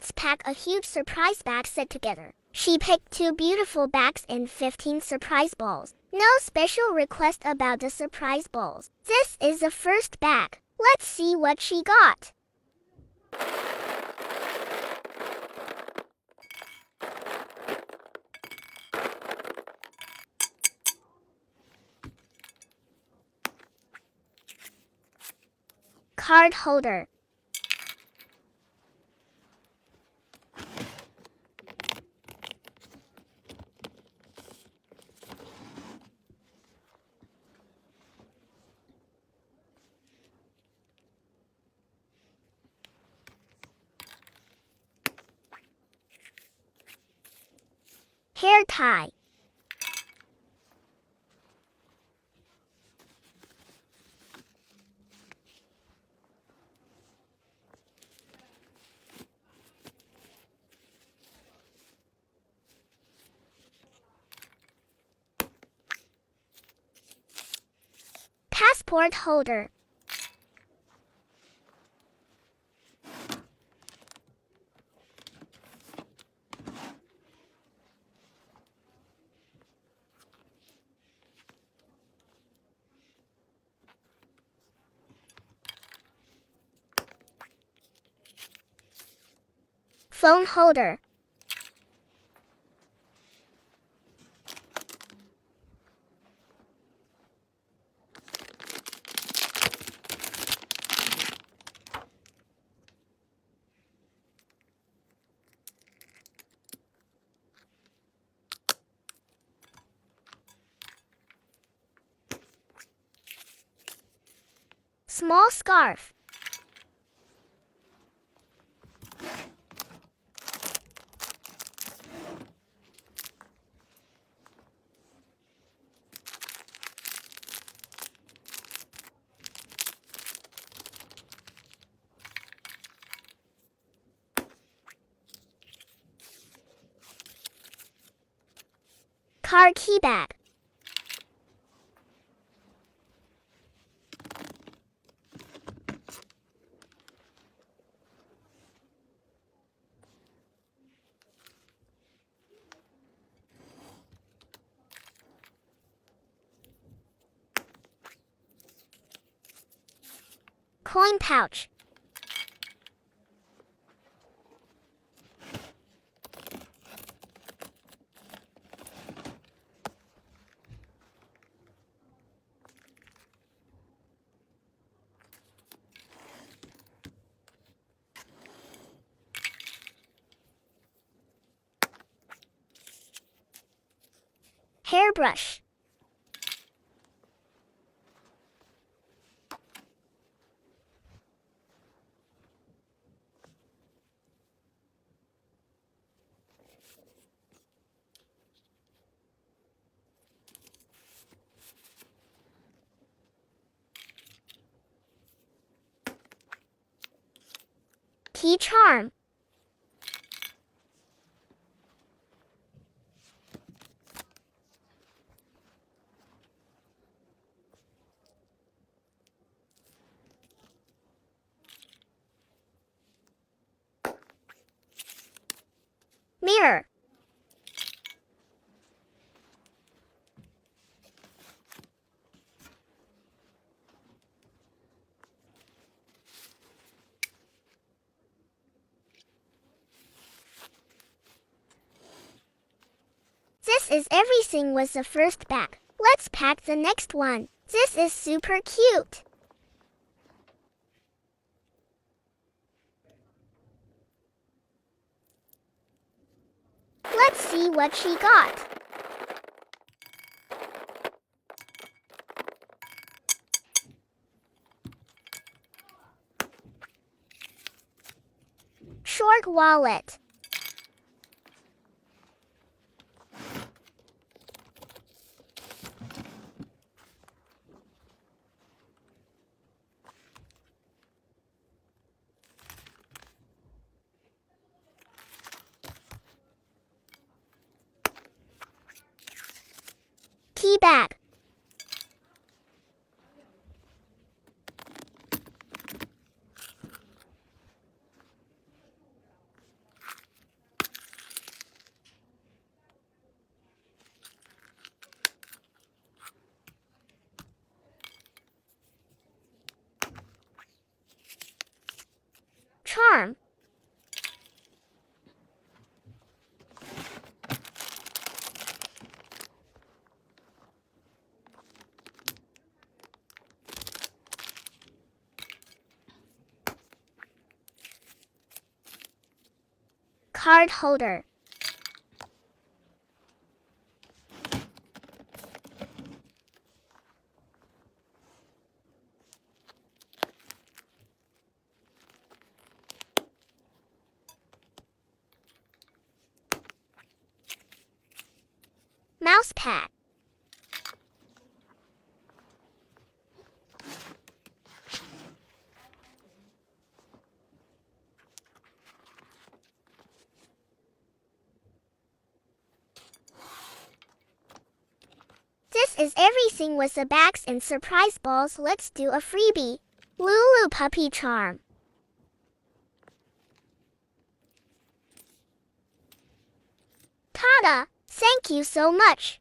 Let's pack a huge surprise bag set together. She picked 2 beautiful bags and 15 surprise balls. No special request about the surprise balls. This is the first bag. Let's see what she got. Card holder. Hair tie. Passport holder. Phone holder. Small scarf. Car key bag. Coin pouch. Hairbrush. Key charm. Mirror. This is everything with the first bag. Let's pack the next one. This is super cute. Let's see what she got. Short wallet. Key bag. card holder. Mouse pad. This is everything with the bags and surprise balls. Let's do a freebie. Lulu puppy charm. Tada! Thank you so much.